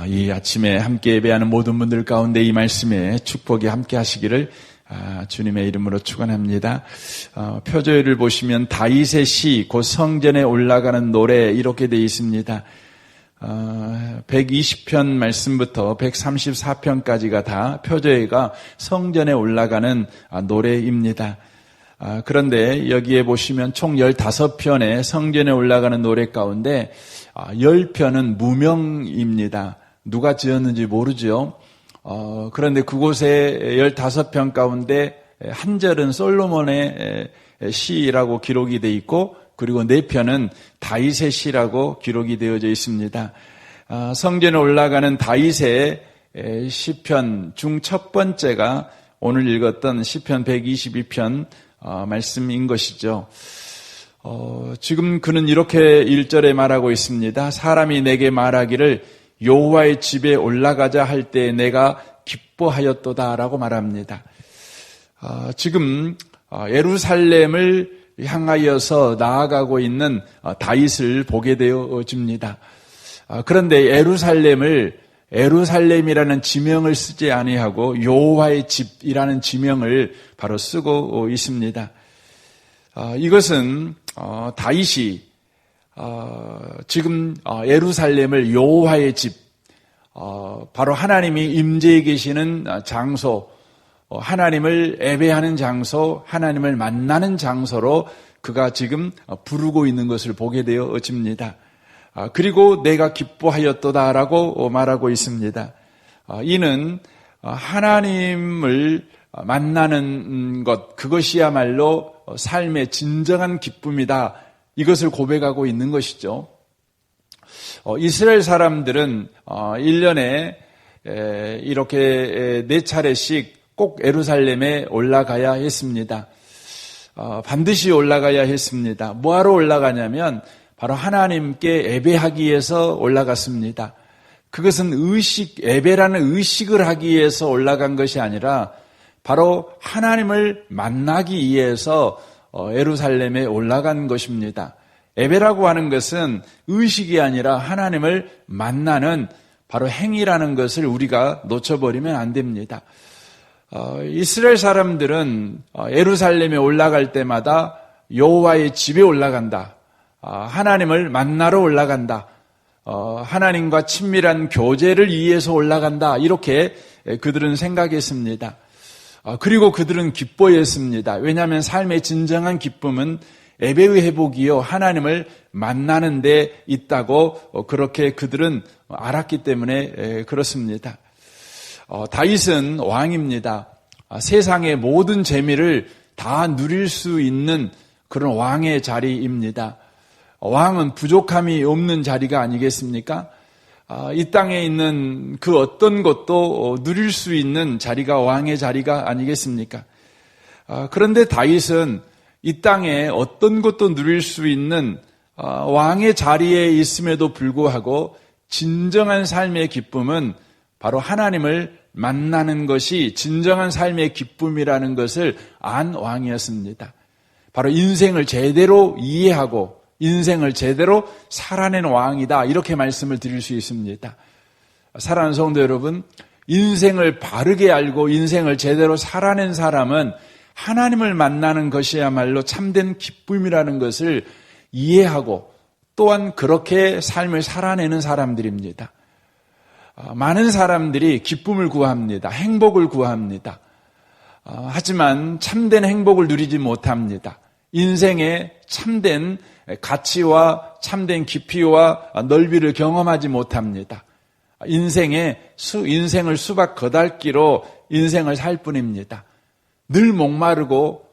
이 아침에 함께 예배하는 모든 분들 가운데 이 말씀에 축복이 함께 하시기를 주님의 이름으로 축원합니다. 표제를 보시면 다윗의 시, 곧 성전에 올라가는 노래 이렇게 되어 있습니다. 120편 말씀부터 134편까지가 다 표제가 성전에 올라가는 노래입니다. 그런데 여기에 보시면 총 15편의 성전에 올라가는 노래 가운데 10편은 무명입니다. 누가 지었는지 모르죠. 그런데 그곳에 15편 가운데 한 절은 솔로몬의 시라고 기록이 되어 있고, 그리고 4편은 다윗의 시라고 기록이 되어져 있습니다. 성전에 올라가는 다윗의 시편 중 첫 번째가 오늘 읽었던 시편 122편 말씀인 것이죠. 지금 그는 이렇게 1절에 말하고 있습니다. 사람이 내게 말하기를 여호와의 집에 올라가자 할 때 내가 기뻐하였도다라고 말합니다. 지금 예루살렘을 향하여서 나아가고 있는 다윗을 보게 되어집니다. 그런데 에루살렘이라는 지명을 쓰지 아니하고 여호와의 집이라는 지명을 바로 쓰고 있습니다. 이것은 다윗이 지금 예루살렘을 여호와의 집, 바로 하나님이 임재해 계시는 장소, 하나님을 예배하는 장소, 하나님을 만나는 장소로 그가 지금 부르고 있는 것을 보게 되어집니다. 그리고 내가 기뻐하였도다라고 말하고 있습니다. 이는 하나님을 만나는 것, 그것이야말로 삶의 진정한 기쁨이다. 이것을 고백하고 있는 것이죠. 이스라엘 사람들은 1년에 이렇게 4차례씩 꼭 예루살렘에 올라가야 했습니다. 반드시 올라가야 했습니다. 뭐하러 올라가냐면 바로 하나님께 예배하기 위해서 올라갔습니다. 그것은 예배라는 의식을 하기 위해서 올라간 것이 아니라 바로 하나님을 만나기 위해서 예루살렘에 올라간 것입니다. 예배라고 하는 것은 의식이 아니라 하나님을 만나는 바로 행위라는 것을 우리가 놓쳐버리면 안 됩니다. 이스라엘 사람들은 예루살렘에 올라갈 때마다 여호와의 집에 올라간다. 하나님을 만나러 올라간다. 하나님과 친밀한 교제를 위해서 올라간다. 이렇게 그들은 생각했습니다. 그리고 그들은 기뻐했습니다. 왜냐하면 삶의 진정한 기쁨은 예배의 회복이요 하나님을 만나는 데 있다고 그렇게 그들은 알았기 때문에 그렇습니다. 다윗은 왕입니다. 세상의 모든 재미를 다 누릴 수 있는 그런 왕의 자리입니다. 왕은 부족함이 없는 자리가 아니겠습니까? 이 땅에 있는 그 어떤 것도 누릴 수 있는 자리가 왕의 자리가 아니겠습니까? 그런데 다윗은 이 땅에 어떤 것도 누릴 수 있는 왕의 자리에 있음에도 불구하고 진정한 삶의 기쁨은 바로 하나님을 만나는 것이 진정한 삶의 기쁨이라는 것을 안 왕이었습니다. 바로 인생을 제대로 이해하고 인생을 제대로 살아낸 왕이다. 이렇게 말씀을 드릴 수 있습니다. 사랑하는 성도 여러분, 인생을 바르게 알고 인생을 제대로 살아낸 사람은 하나님을 만나는 것이야말로 참된 기쁨이라는 것을 이해하고 또한 그렇게 삶을 살아내는 사람들입니다. 많은 사람들이 기쁨을 구합니다. 행복을 구합니다. 하지만 참된 행복을 누리지 못합니다. 인생의 참된 가치와 참된 깊이와 넓이를 경험하지 못합니다. 인생을 수박 거달기로 인생을 살 뿐입니다. 늘 목마르고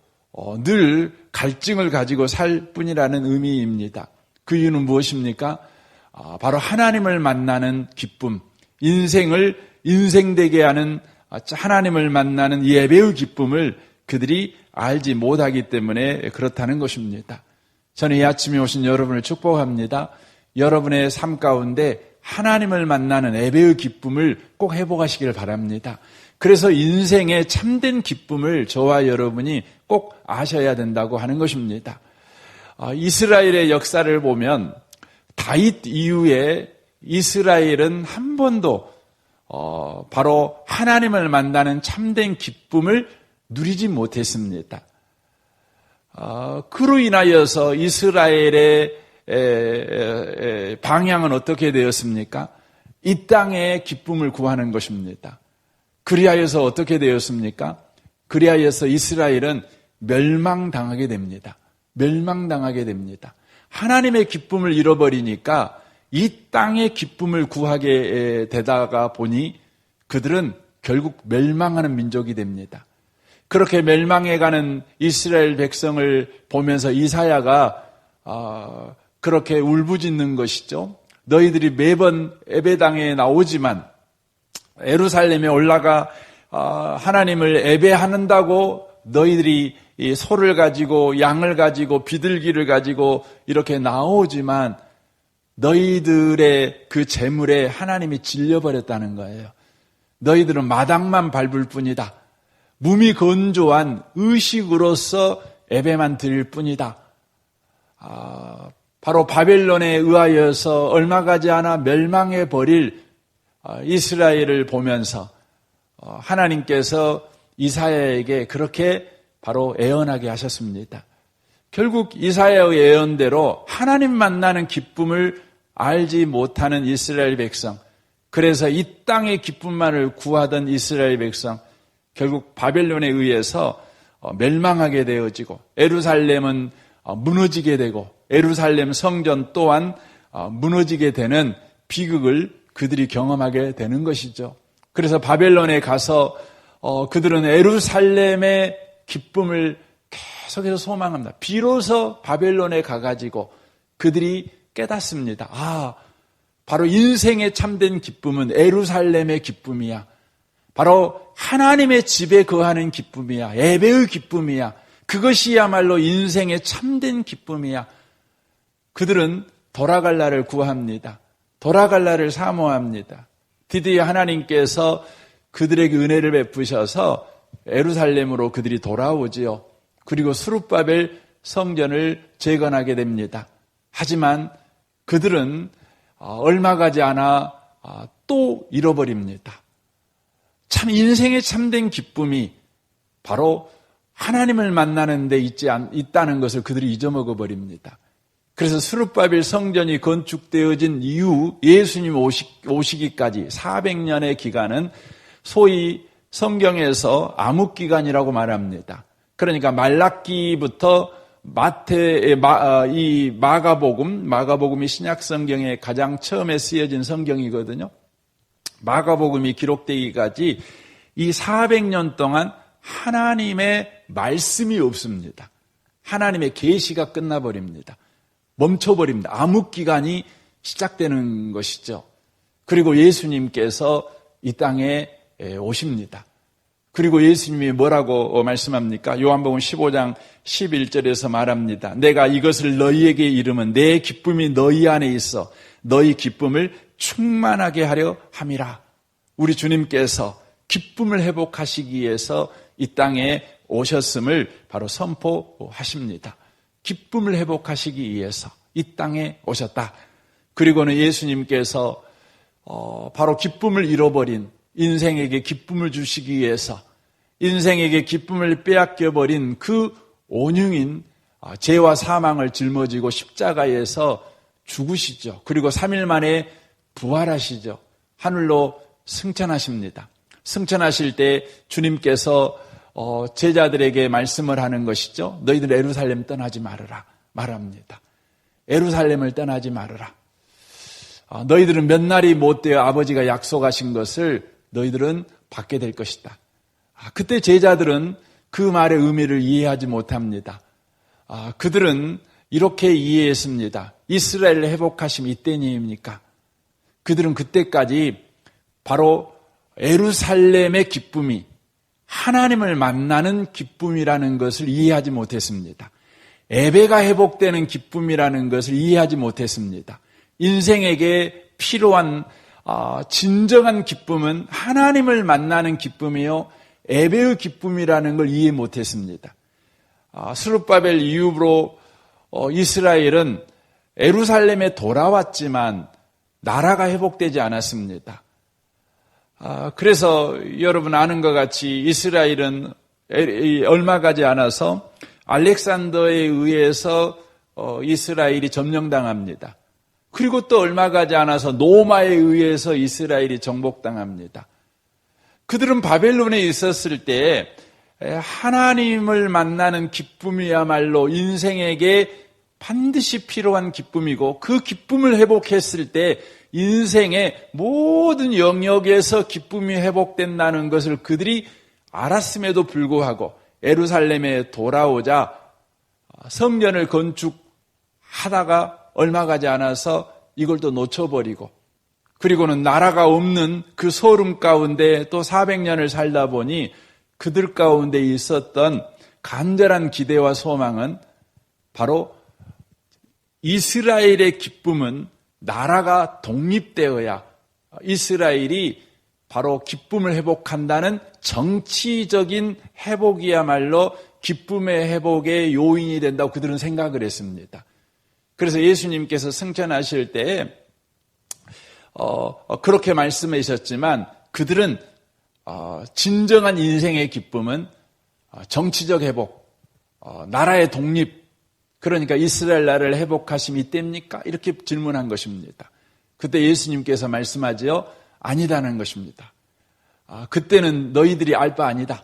늘 갈증을 가지고 살 뿐이라는 의미입니다. 그 이유는 무엇입니까? 바로 하나님을 만나는 기쁨, 인생을 인생되게 하는 하나님을 만나는 예배의 기쁨을 그들이 알지 못하기 때문에 그렇다는 것입니다. 저는 이 아침에 오신 여러분을 축복합니다. 여러분의 삶 가운데 하나님을 만나는 예배의 기쁨을 꼭 회복하시길 바랍니다. 그래서 인생의 참된 기쁨을 저와 여러분이 꼭 아셔야 된다고 하는 것입니다. 이스라엘의 역사를 보면 다윗 이후에 이스라엘은 한 번도 바로 하나님을 만나는 참된 기쁨을 누리지 못했습니다. 그로 인하여서 이스라엘의 방향은 어떻게 되었습니까? 이 땅의 기쁨을 구하는 것입니다. 그리하여서 어떻게 되었습니까? 그리하여서 이스라엘은 멸망당하게 됩니다. 멸망당하게 됩니다. 하나님의 기쁨을 잃어버리니까 이 땅의 기쁨을 구하게 되다가 보니 그들은 결국 멸망하는 민족이 됩니다. 그렇게 멸망해가는 이스라엘 백성을 보면서 이사야가 그렇게 울부짖는 것이죠. 너희들이 매번 예배당에 나오지만 예루살렘에 올라가 하나님을 예배한다고 너희들이 이 소를 가지고 양을 가지고 비둘기를 가지고 이렇게 나오지만 너희들의 그 재물에 하나님이 질려버렸다는 거예요. 너희들은 마당만 밟을 뿐이다. 몸이 건조한 의식으로서 예배만 드릴 뿐이다. 바로 바벨론에 의하여서 얼마 가지 않아 멸망해 버릴 이스라엘을 보면서 하나님께서 이사야에게 그렇게 바로 예언하게 하셨습니다. 결국 이사야의 예언대로 하나님 만나는 기쁨을 알지 못하는 이스라엘 백성, 그래서 이 땅의 기쁨만을 구하던 이스라엘 백성, 결국 바벨론에 의해서 멸망하게 되어지고 예루살렘은 무너지게 되고 예루살렘 성전 또한 무너지게 되는 비극을 그들이 경험하게 되는 것이죠. 그래서 바벨론에 가서 그들은 예루살렘의 기쁨을 계속해서 소망합니다. 비로소 바벨론에 가가지고 그들이 깨닫습니다. 바로 인생의 참된 기쁨은 예루살렘의 기쁨이야. 바로 하나님의 집에 거하는 기쁨이야. 예배의 기쁨이야. 그것이야말로 인생의 참된 기쁨이야. 그들은 돌아갈 날을 구합니다. 돌아갈 날을 사모합니다. 드디어 하나님께서 그들에게 은혜를 베푸셔서 예루살렘으로 그들이 돌아오지요. 그리고 스룹바벨 성전을 재건하게 됩니다. 하지만 그들은 얼마 가지 않아 또 잃어버립니다. 참 인생의 참된 기쁨이 바로 하나님을 만나는 데 있다는 것을 그들이 잊어먹어 버립니다. 그래서 스룹바벨 성전이 건축되어진 이후 예수님 오시기까지 400년의 기간은 소위 성경에서 암흑기간이라고 말합니다. 그러니까 말라기부터 이 마가복음이 신약 성경에 가장 처음에 쓰여진 성경이거든요. 마가복음이 기록되기까지 이 400년 동안 하나님의 말씀이 없습니다. 하나님의 계시가 끝나버립니다. 멈춰버립니다. 암흑기간이 시작되는 것이죠. 그리고 예수님께서 이 땅에 오십니다. 그리고 예수님이 뭐라고 말씀합니까? 요한복음 15장 11절에서 말합니다. 내가 이것을 너희에게 이르면 내 기쁨이 너희 안에 있어 너희 기쁨을 충만하게 하려 함이라. 우리 주님께서 기쁨을 회복하시기 위해서 이 땅에 오셨음을 바로 선포하십니다. 기쁨을 회복하시기 위해서 이 땅에 오셨다. 그리고는 예수님께서 바로 기쁨을 잃어버린 인생에게 기쁨을 주시기 위해서 인생에게 기쁨을 빼앗겨버린 그 온흉인 죄와 사망을 짊어지고 십자가에서 죽으시죠. 그리고 3일 만에 부활하시죠. 하늘로 승천하십니다. 승천하실 때 주님께서 제자들에게 말씀을 하는 것이죠. 너희들 예루살렘 떠나지 말아라 말합니다. 예루살렘을 떠나지 말아라. 너희들은 몇 날이 못 되어 아버지가 약속하신 것을 너희들은 받게 될 것이다. 그때 제자들은 그 말의 의미를 이해하지 못합니다. 그들은 이렇게 이해했습니다. 이스라엘을 회복하심 이때니입니까? 그들은 그때까지 바로 예루살렘의 기쁨이 하나님을 만나는 기쁨이라는 것을 이해하지 못했습니다. 예배가 회복되는 기쁨이라는 것을 이해하지 못했습니다. 인생에게 필요한 진정한 기쁨은 하나님을 만나는 기쁨이요 예배의 기쁨이라는 걸 이해 못했습니다. 스룹바벨 이후로 이스라엘은 예루살렘에 돌아왔지만 나라가 회복되지 않았습니다. 그래서 여러분 아는 것 같이 이스라엘은 얼마 가지 않아서 알렉산더에 의해서 이스라엘이 점령당합니다. 그리고 또 얼마 가지 않아서 노마에 의해서 이스라엘이 정복당합니다. 그들은 바벨론에 있었을 때 하나님을 만나는 기쁨이야말로 인생에게 반드시 필요한 기쁨이고, 그 기쁨을 회복했을 때 인생의 모든 영역에서 기쁨이 회복된다는 것을 그들이 알았음에도 불구하고 예루살렘에 돌아오자 성전을 건축하다가 얼마 가지 않아서 이걸 또 놓쳐버리고, 그리고는 나라가 없는 그 소름 가운데 또 400년을 살다 보니 그들 가운데 있었던 간절한 기대와 소망은 바로 이스라엘의 기쁨은 나라가 독립되어야 이스라엘이 바로 기쁨을 회복한다는 정치적인 회복이야말로 기쁨의 회복의 요인이 된다고 그들은 생각을 했습니다. 그래서 예수님께서 승천하실 때 그렇게 말씀하셨지만 그들은 진정한 인생의 기쁨은 정치적 회복, 나라의 독립, 그러니까 이스라엘 나라를 회복하심이 이때입니까? 이렇게 질문한 것입니다. 그때 예수님께서 말씀하지요. 아니다는 것입니다. 그때는 너희들이 알 바 아니다.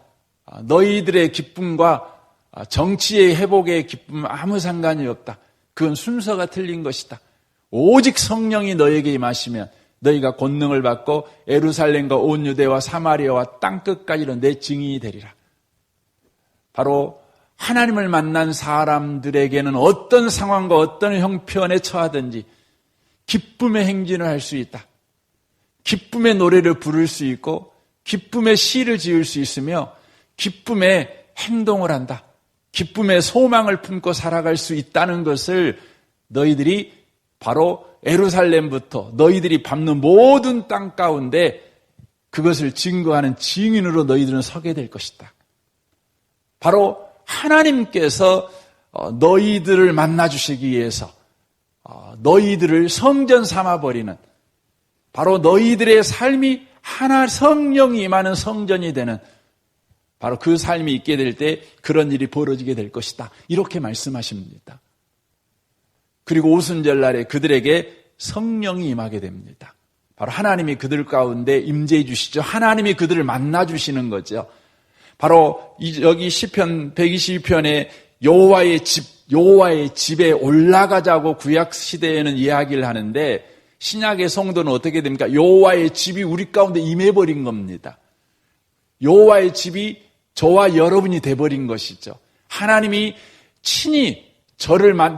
너희들의 기쁨과 정치의 회복의 기쁨은 아무 상관이 없다. 그건 순서가 틀린 것이다. 오직 성령이 너에게 임하시면 너희가 권능을 받고 예루살렘과 온 유대와 사마리아와 땅끝까지로 내 증인이 되리라. 바로 하나님을 만난 사람들에게는 어떤 상황과 어떤 형편에 처하든지 기쁨의 행진을 할 수 있다. 기쁨의 노래를 부를 수 있고 기쁨의 시를 지을 수 있으며 기쁨의 행동을 한다. 기쁨의 소망을 품고 살아갈 수 있다는 것을 너희들이 바로 예루살렘부터 너희들이 밟는 모든 땅 가운데 그것을 증거하는 증인으로 너희들은 서게 될 것이다. 바로 하나님께서 너희들을 만나주시기 위해서 너희들을 성전 삼아버리는, 바로 너희들의 삶이 하나 성령이 임하는 성전이 되는 바로 그 삶이 있게 될 때 그런 일이 벌어지게 될 것이다. 이렇게 말씀하십니다. 그리고 오순절날에 그들에게 성령이 임하게 됩니다. 바로 하나님이 그들 가운데 임재해 주시죠. 하나님이 그들을 만나 주시는 거죠. 바로 여기 시편 122편에 여호와의 집에 올라가자고 구약 시대에는 이야기를 하는데 신약의 성도는 어떻게 됩니까? 여호와의 집이 우리 가운데 임해버린 겁니다. 여호와의 집이 저와 여러분이 돼버린 것이죠. 하나님이 친히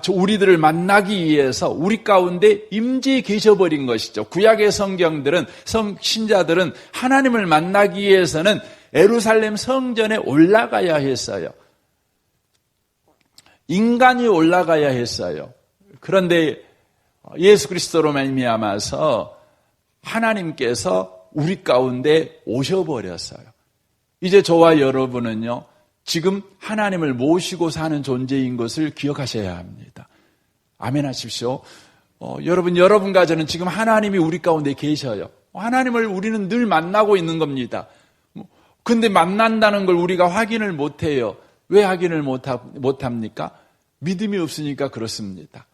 우리들을 만나기 위해서 우리 가운데 임재해 계셔버린 것이죠. 구약의 신자들은 하나님을 만나기 위해서는 예루살렘 성전에 올라가야 했어요. 인간이 올라가야 했어요. 그런데 예수 그리스도로 말미암아서 하나님께서 우리 가운데 오셔버렸어요. 이제 저와 여러분은요, 지금 하나님을 모시고 사는 존재인 것을 기억하셔야 합니다. 아멘 하십시오. 여러분과 저는 지금 하나님이 우리 가운데 계셔요. 하나님을 우리는 늘 만나고 있는 겁니다. 근데 만난다는 걸 우리가 확인을 못해요. 왜 확인을 못합니까? 믿음이 없으니까 그렇습니다.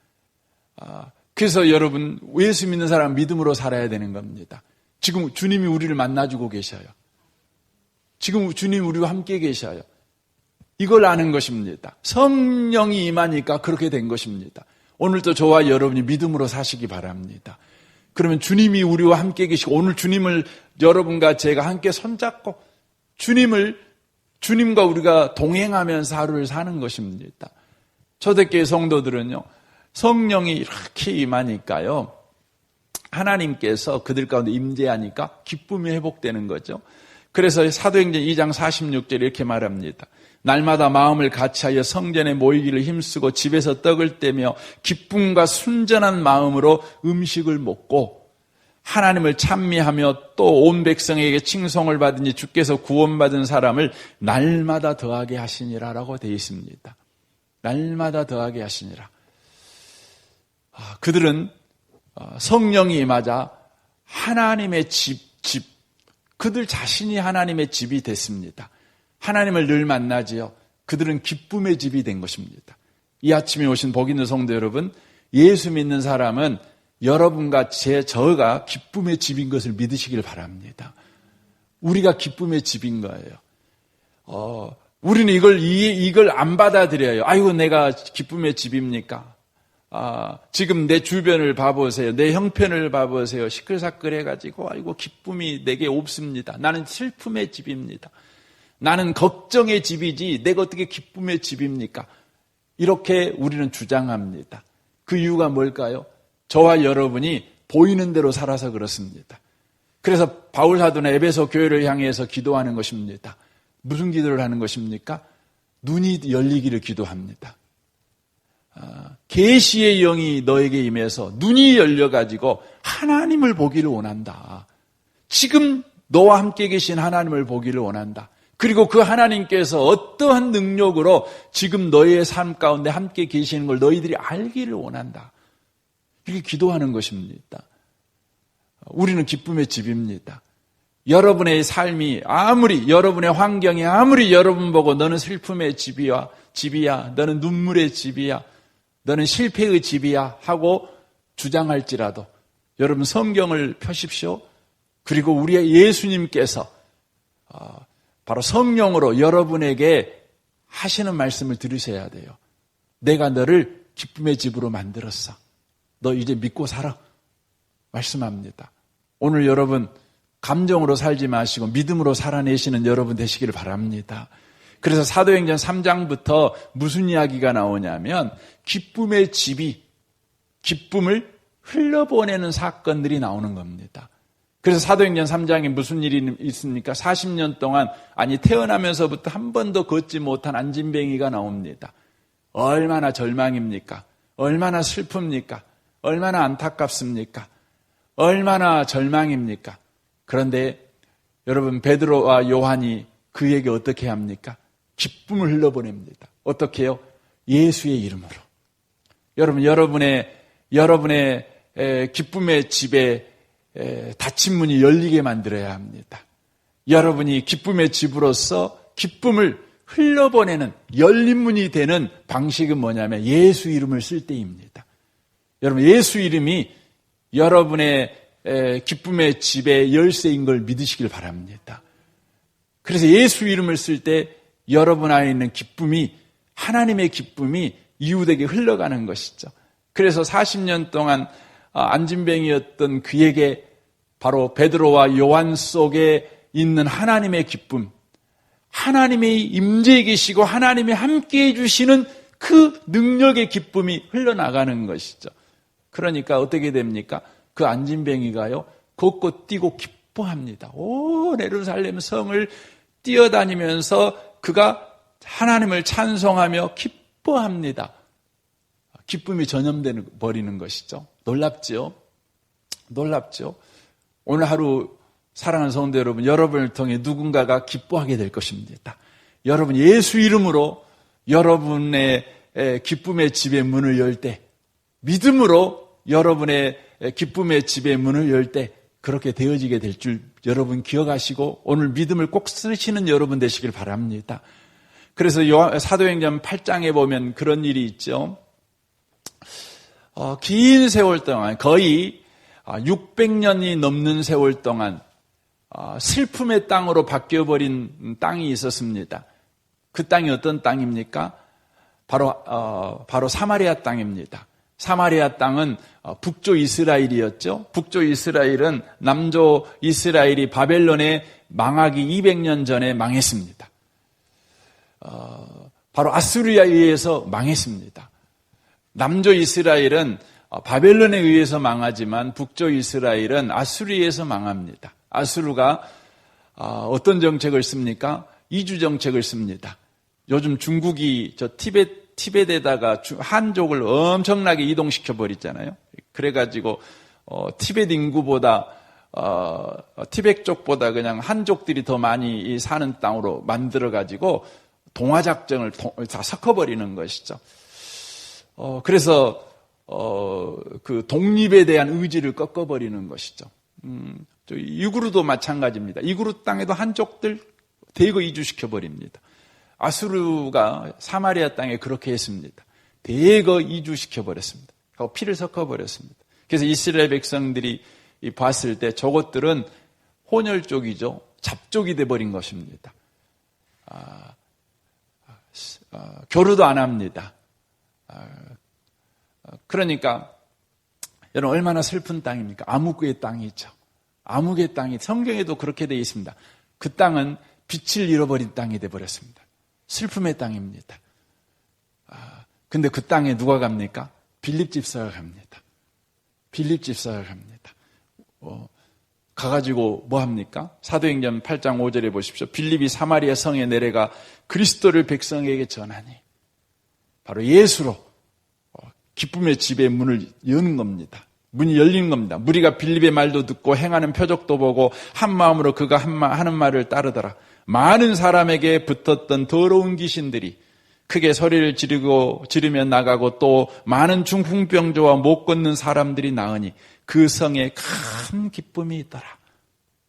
그래서 여러분, 예수 믿는 사람은 믿음으로 살아야 되는 겁니다. 지금 주님이 우리를 만나주고 계셔요. 지금 주님이 우리와 함께 계셔요. 이걸 아는 것입니다. 성령이 임하니까 그렇게 된 것입니다. 오늘도 저와 여러분이 믿음으로 사시기 바랍니다. 그러면 주님이 우리와 함께 계시고 오늘 주님을 여러분과 제가 함께 손잡고 주님과 우리가 동행하면서 하루를 사는 것입니다. 초대교회 성도들은요, 성령이 이렇게 임하니까요, 하나님께서 그들 가운데 임재하니까 기쁨이 회복되는 거죠. 그래서 사도행전 2장 46절에 이렇게 말합니다. 날마다 마음을 같이하여 성전에 모이기를 힘쓰고 집에서 떡을 떼며 기쁨과 순전한 마음으로 음식을 먹고 하나님을 찬미하며 또 온 백성에게 칭송을 받으니 주께서 구원받은 사람을 날마다 더하게 하시니라라고 되어 있습니다. 날마다 더하게 하시니라. 그들은 성령이 임하자 하나님의 집, 그들 자신이 하나님의 집이 됐습니다. 하나님을 늘 만나지요. 그들은 기쁨의 집이 된 것입니다. 이 아침에 오신 복 있는 성도 여러분, 예수 믿는 사람은 여러분과 저가 기쁨의 집인 것을 믿으시길 바랍니다. 우리가 기쁨의 집인 거예요. 우리는 이걸 안 받아들여요. 아이고, 내가 기쁨의 집입니까? 지금 내 주변을 봐보세요. 내 형편을 봐보세요. 시끌사끌해가지고, 아이고, 기쁨이 내게 없습니다. 나는 슬픔의 집입니다. 나는 걱정의 집이지, 내가 어떻게 기쁨의 집입니까? 이렇게 우리는 주장합니다. 그 이유가 뭘까요? 저와 여러분이 보이는 대로 살아서 그렇습니다. 그래서 바울 사도는 에베소 교회를 향해서 기도하는 것입니다. 무슨 기도를 하는 것입니까? 눈이 열리기를 기도합니다. 계시의 영이 너에게 임해서 눈이 열려가지고 하나님을 보기를 원한다. 지금 너와 함께 계신 하나님을 보기를 원한다. 그리고 그 하나님께서 어떠한 능력으로 지금 너희의 삶 가운데 함께 계시는 걸 너희들이 알기를 원한다. 이렇게 기도하는 것입니다. 우리는 기쁨의 집입니다. 여러분의 삶이 아무리, 여러분의 환경이 아무리 여러분 보고 너는 슬픔의 집이야, 너는 눈물의 집이야, 너는 실패의 집이야 하고 주장할지라도 여러분 성경을 펴십시오. 그리고 우리의 예수님께서 바로 성령으로 여러분에게 하시는 말씀을 들으셔야 돼요. 내가 너를 기쁨의 집으로 만들었어. 너 이제 믿고 살아. 말씀합니다. 오늘 여러분 감정으로 살지 마시고 믿음으로 살아내시는 여러분 되시기를 바랍니다. 그래서 사도행전 3장부터 무슨 이야기가 나오냐면 기쁨의 집이 기쁨을 흘려보내는 사건들이 나오는 겁니다. 그래서 사도행전 3장에 무슨 일이 있습니까? 40년 동안 태어나면서부터 한 번도 걷지 못한 안진뱅이가 나옵니다. 얼마나 절망입니까? 얼마나 슬픕니까? 얼마나 안타깝습니까? 얼마나 절망입니까? 그런데 여러분 베드로와 요한이 그에게 어떻게 합니까? 기쁨을 흘려보냅니다. 어떻게 해요? 예수의 이름으로. 여러분 여러분의 기쁨의 집에 닫힌 문이 열리게 만들어야 합니다. 여러분이 기쁨의 집으로서 기쁨을 흘려보내는 열린 문이 되는 방식은 뭐냐면 예수 이름을 쓸 때입니다. 여러분 예수 이름이 여러분의 기쁨의 집의 열쇠인 걸 믿으시길 바랍니다. 그래서 예수 이름을 쓸 때 여러분 안에 있는 기쁨이 하나님의 기쁨이 이웃에게 흘러가는 것이죠. 그래서 40년 동안 안진뱅이였던 그에게 바로 베드로와 요한 속에 있는 하나님의 기쁨, 하나님의 임재에 계시고 하나님이 함께해 주시는 그 능력의 기쁨이 흘러나가는 것이죠. 그러니까 어떻게 됩니까? 그 안진뱅이가요 곳곳 뛰고 기뻐합니다. 온 예루살렘 성을 뛰어다니면서 그가 하나님을 찬송하며 기뻐합니다. 기쁨이 전염되는 버리는 것이죠. 놀랍죠? 놀랍죠? 오늘 하루 사랑하는 성도 여러분, 여러분을 통해 누군가가 기뻐하게 될 것입니다. 여러분 예수 이름으로 여러분의 기쁨의 집의 문을 열 때, 믿음으로 여러분의 기쁨의 집의 문을 열 때 그렇게 되어지게 될 줄 여러분 기억하시고 오늘 믿음을 꼭 쓰시는 여러분 되시길 바랍니다. 그래서 사도행전 8장에 보면 그런 일이 있죠. 긴 세월 동안 거의 600년이 넘는 세월 동안 슬픔의 땅으로 바뀌어버린 땅이 있었습니다. 그 땅이 어떤 땅입니까? 바로 사마리아 땅입니다. 사마리아 땅은 북조 이스라엘이었죠. 북조 이스라엘은 남조 이스라엘이 바벨론에 망하기 200년 전에 망했습니다. 바로 아수르에 의해서 망했습니다. 남조 이스라엘은 바벨론에 의해서 망하지만 북조 이스라엘은 아수르에 의해서 망합니다. 아수르가 어떤 정책을 씁니까? 이주 정책을 씁니다. 요즘 중국이 티벳에다가 한족을 엄청나게 이동시켜 버리잖아요. 그래가지고 티벳 인구보다 티벳 쪽보다 그냥 한족들이 더 많이 사는 땅으로 만들어가지고 동화작전을 다 섞어버리는 것이죠. 그래서 그 독립에 대한 의지를 꺾어버리는 것이죠. 이구르도 마찬가지입니다. 이구르 땅에도 한족들 대거 이주시켜버립니다. 아수르가 사마리아 땅에 그렇게 했습니다. 대거 이주시켜버렸습니다. 하고 피를 섞어버렸습니다. 그래서 이스라엘 백성들이 봤을 때 저것들은 혼혈족이죠. 잡족이 돼버린 것입니다. 교류도 안 합니다. 그러니까 여러분 얼마나 슬픈 땅입니까? 아무개의 땅이죠. 아무개의 땅이 성경에도 그렇게 되어 있습니다. 그 땅은 빛을 잃어버린 땅이 되어버렸습니다. 슬픔의 땅입니다. 근데 그 땅에 누가 갑니까? 빌립 집사가 갑니다. 빌립 집사가 갑니다. 가가지고 뭐 합니까? 사도행전 8장 5절에 보십시오. 빌립이 사마리아 성에 내려가 그리스도를 백성에게 전하니 바로 예수로 기쁨의 집의 문을 여는 겁니다. 문이 열린 겁니다. 무리가 빌립의 말도 듣고 행하는 표적도 보고 한 마음으로 그가 하는 말을 따르더라. 많은 사람에게 붙었던 더러운 귀신들이 크게 소리를 지르며 나가고 또 많은 중풍병자와 못 걷는 사람들이 나으니 그 성에 큰 기쁨이 있더라.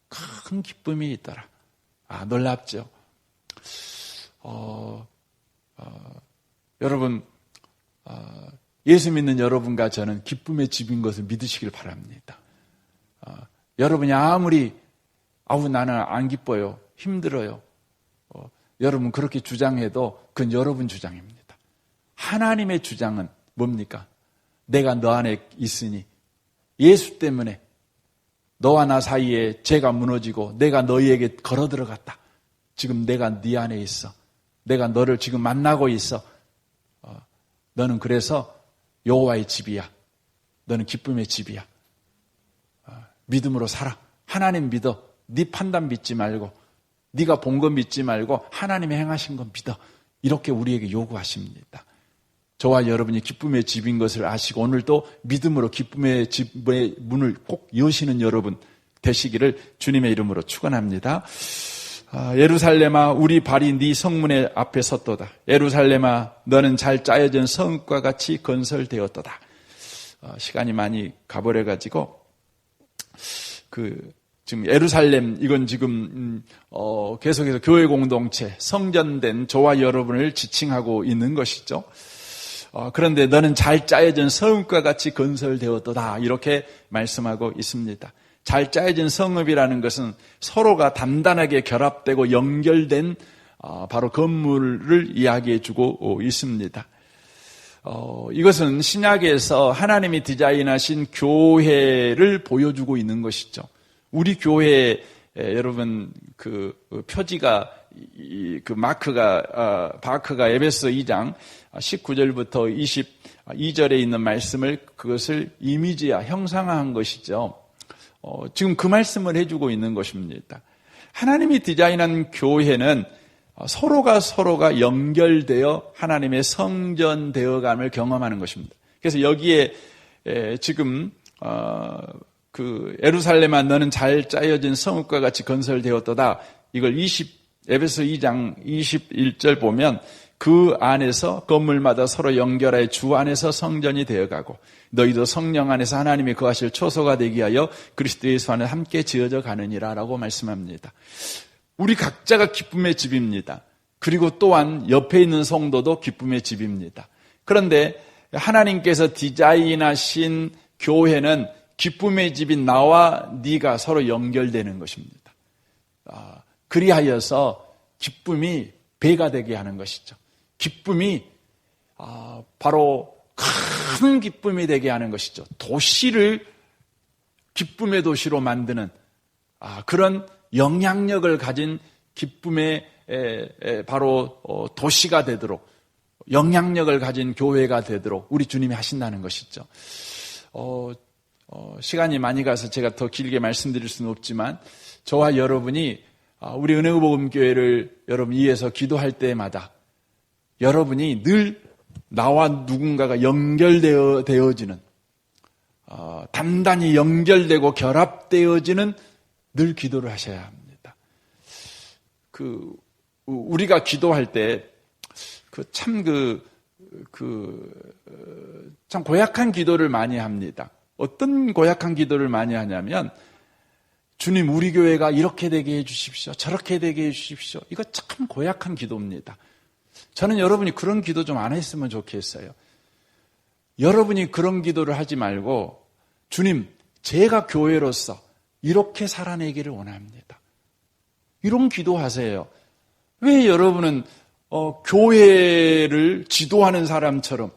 큰 기쁨이 있더라. 놀랍죠. 여러분, 예수 믿는 여러분과 저는 기쁨의 집인 것을 믿으시길 바랍니다. 여러분이 아무리 나는 안 기뻐요. 힘들어요. 여러분 그렇게 주장해도 그건 여러분 주장입니다. 하나님의 주장은 뭡니까? 내가 너 안에 있으니 예수 때문에 너와 나 사이에 죄가 무너지고 내가 너희에게 걸어 들어갔다. 지금 내가 네 안에 있어. 내가 너를 지금 만나고 있어. 너는 그래서 여호와의 집이야. 너는 기쁨의 집이야. 믿음으로 살아. 하나님 믿어. 네 판단 믿지 말고 네가 본 거 믿지 말고 하나님이 행하신 거 믿어. 이렇게 우리에게 요구하십니다. 저와 여러분이 기쁨의 집인 것을 아시고 오늘도 믿음으로 기쁨의 집의 문을 꼭 여시는 여러분 되시기를 주님의 이름으로 축원합니다. 예루살렘아 우리 발이 네 성문의 앞에 섰도다. 예루살렘아 너는 잘 짜여진 성읍과 같이 건설되었도다. 시간이 많이 가버려가지고 지금 예루살렘 이건 지금 계속해서 교회 공동체 성전된 저와 여러분을 지칭하고 있는 것이죠. 그런데 너는 잘 짜여진 성읍과 같이 건설되었도다 이렇게 말씀하고 있습니다. 잘 짜여진 성읍이라는 것은 서로가 단단하게 결합되고 연결된 바로 건물을 이야기해 주고 있습니다. 이것은 신약에서 하나님이 디자인하신 교회를 보여주고 있는 것이죠. 우리 교회 여러분 그 표지가 그 바크가 에베소 2장 19절부터 22절에 있는 말씀을 그것을 이미지화 형상화한 것이죠. 지금 그 말씀을 해주고 있는 것입니다. 하나님이 디자인한 교회는 서로가 연결되어 하나님의 성전되어감을 경험하는 것입니다. 그래서 여기에 지금 그 예루살렘아 너는 잘 짜여진 성읍과 같이 건설되었도다. 이걸 에베소 2장 21절 보면 그 안에서 건물마다 서로 연결하여 주 안에서 성전이 되어가고 너희도 성령 안에서 하나님이 거하실 초소가 되기 위하여 그리스도 예수 안에 함께 지어져 가느니라 라고 말씀합니다. 우리 각자가 기쁨의 집입니다. 그리고 또한 옆에 있는 성도도 기쁨의 집입니다. 그런데 하나님께서 디자인하신 교회는 기쁨의 집인 나와 네가 서로 연결되는 것입니다. 그리하여서 기쁨이 배가 되게 하는 것이죠. 기쁨이 바로 큰 기쁨이 되게 하는 것이죠. 도시를 기쁨의 도시로 만드는 그런 영향력을 가진 기쁨의 바로 도시가 되도록 영향력을 가진 교회가 되도록 우리 주님이 하신다는 것이죠. 시간이 많이 가서 제가 더 길게 말씀드릴 수는 없지만 저와 여러분이 우리 은혜복음교회를 여러분 위해서 기도할 때마다 여러분이 늘 나와 누군가가 연결되어지는 단단히 연결되고 결합되어지는 늘 기도를 하셔야 합니다. 우리가 기도할 때 참 고약한 기도를 많이 합니다. 어떤 고약한 기도를 많이 하냐면, 주님, 우리 교회가 이렇게 되게 해 주십시오. 저렇게 되게 해 주십시오. 이거 참 고약한 기도입니다. 저는 여러분이 그런 기도 좀 안 했으면 좋겠어요. 여러분이 그런 기도를 하지 말고, 주님, 제가 교회로서 이렇게 살아내기를 원합니다. 이런 기도하세요. 왜 여러분은 교회를 지도하는 사람처럼,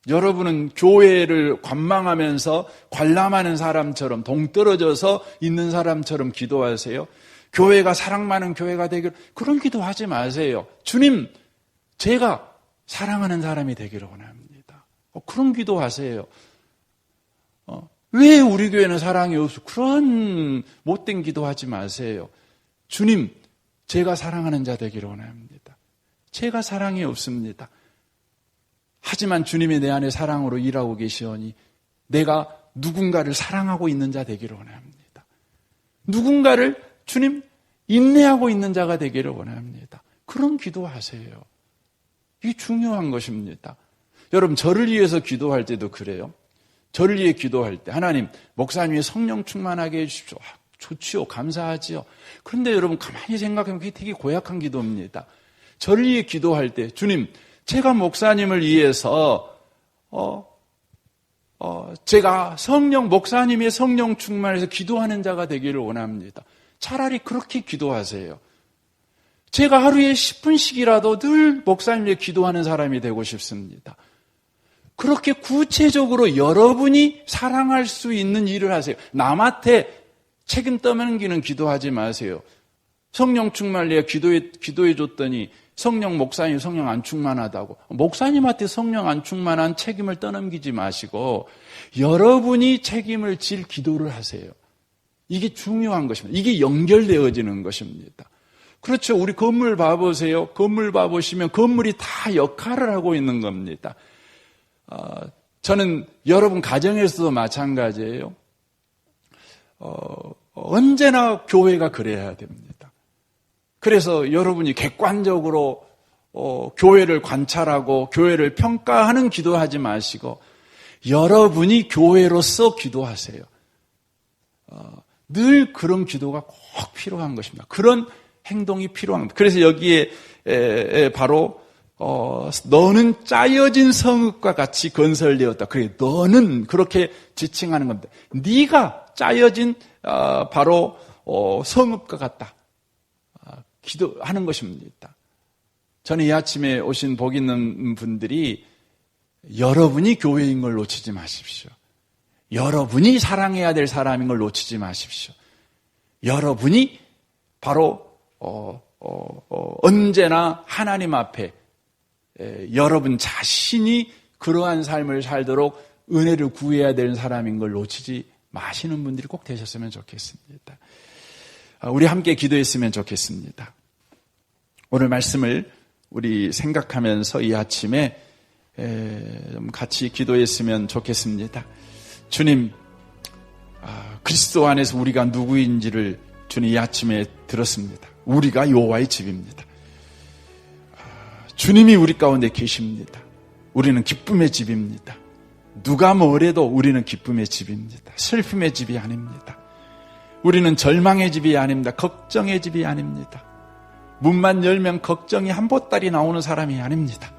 여러분은 교회를 관망하면서 관람하는 사람처럼, 동떨어져서 있는 사람처럼 기도하세요? 교회가 사랑 많은 교회가 되기를, 그런 기도하지 마세요. 주님, 제가 사랑하는 사람이 되기를 원합니다. 그런 기도하세요. 왜 우리 교회는 사랑이 없어? 그런 못된 기도하지 마세요. 주님, 제가 사랑하는 자 되기를 원합니다. 제가 사랑이 없습니다. 하지만 주님이 내 안에 사랑으로 일하고 계시오니 내가 누군가를 사랑하고 있는 자 되기를 원합니다. 누군가를 주님 인내하고 있는 자가 되기를 원합니다. 그런 기도하세요. 이게 중요한 것입니다. 여러분, 저를 위해서 기도할 때도 그래요. 저를 위해 기도할 때 하나님, 목사님이 성령 충만하게 해주십시오. 좋지요. 감사하지요. 그런데 여러분 가만히 생각하면 그게 되게 고약한 기도입니다. 저를 위해 기도할 때 주님, 제가 목사님을 위해서 제가 목사님의 성령 충만해서 기도하는 자가 되기를 원합니다. 차라리 그렇게 기도하세요. 제가 하루에 10분씩이라도 늘 목사님 위해 기도하는 사람이 되고 싶습니다. 그렇게 구체적으로 여러분이 사랑할 수 있는 일을 하세요. 남한테 책임 떠넘기는 기도하지 마세요. 성령 충만을 위해 기도해 줬더니 성령 목사님 성령 안 충만하다고. 목사님한테 성령 안 충만한 책임을 떠넘기지 마시고 여러분이 책임을 질 기도를 하세요. 이게 중요한 것입니다. 이게 연결되어지는 것입니다. 그렇죠. 우리 건물 봐보세요. 건물 봐보시면 건물이 다 역할을 하고 있는 겁니다. 저는 여러분 가정에서도 마찬가지예요. 언제나 교회가 그래야 됩니다. 그래서 여러분이 객관적으로 교회를 관찰하고 교회를 평가하는 기도하지 마시고 여러분이 교회로서 기도하세요. 늘 그런 기도가 꼭 필요한 것입니다. 그런 행동이 필요한 겁니다. 그래서 여기에 바로 너는 짜여진 성읍과 같이 건설되었다. 그래, 너는 그렇게 지칭하는 겁니다. 네가 짜여진 바로 성읍과 같다. 기도하는 것입니다. 저는 이 아침에 오신 복 있는 분들이 여러분이 교회인 걸 놓치지 마십시오. 여러분이 사랑해야 될 사람인 걸 놓치지 마십시오. 여러분이 바로 언제나 하나님 앞에 여러분 자신이 그러한 삶을 살도록 은혜를 구해야 되는 사람인 걸 놓치지 마시는 분들이 꼭 되셨으면 좋겠습니다. 우리 함께 기도했으면 좋겠습니다. 오늘 말씀을 우리 생각하면서 이 아침에 좀 같이 기도했으면 좋겠습니다. 주님, 그리스도 안에서 우리가 누구인지를 주님 이 아침에 들었습니다. 우리가 여호와의 집입니다. 주님이 우리 가운데 계십니다. 우리는 기쁨의 집입니다. 누가 뭐래도 우리는 기쁨의 집입니다. 슬픔의 집이 아닙니다. 우리는 절망의 집이 아닙니다. 걱정의 집이 아닙니다. 문만 열면 걱정이 한 보따리 나오는 사람이 아닙니다.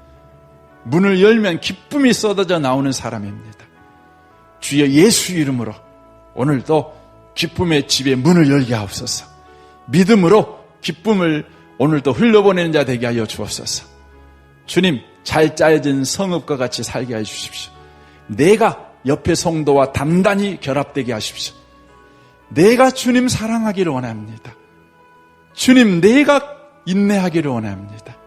문을 열면 기쁨이 쏟아져 나오는 사람입니다. 주여 예수 이름으로 오늘도 기쁨의 집에 문을 열게 하옵소서. 믿음으로 기쁨을 오늘도 흘려보내는 자 되게 하여 주옵소서. 주님, 잘 짜여진 성읍과 같이 살게 해 주십시오. 내가 옆에 성도와 단단히 결합되게 하십시오. 내가 주님 사랑하기를 원합니다. 주님, 내가 인내하기를 원합니다.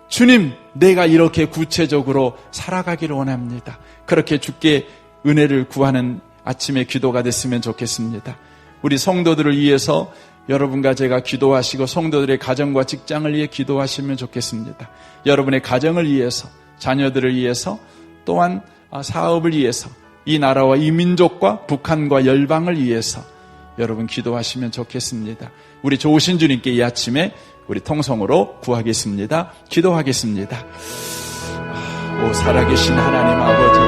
주님, 내가 이렇게 구체적으로 살아가기를 원합니다. 그렇게 주께 은혜를 구하는 아침의 기도가 됐으면 좋겠습니다. 우리 성도들을 위해서 여러분과 제가 기도하시고 성도들의 가정과 직장을 위해 기도하시면 좋겠습니다. 여러분의 가정을 위해서, 자녀들을 위해서, 또한 사업을 위해서, 이 나라와 이 민족과 북한과 열방을 위해서 여러분 기도하시면 좋겠습니다. 우리 좋으신 주님께 이 아침에 우리 통성으로 구하겠습니다. 기도하겠습니다. 오 살아계신 하나님 아버지,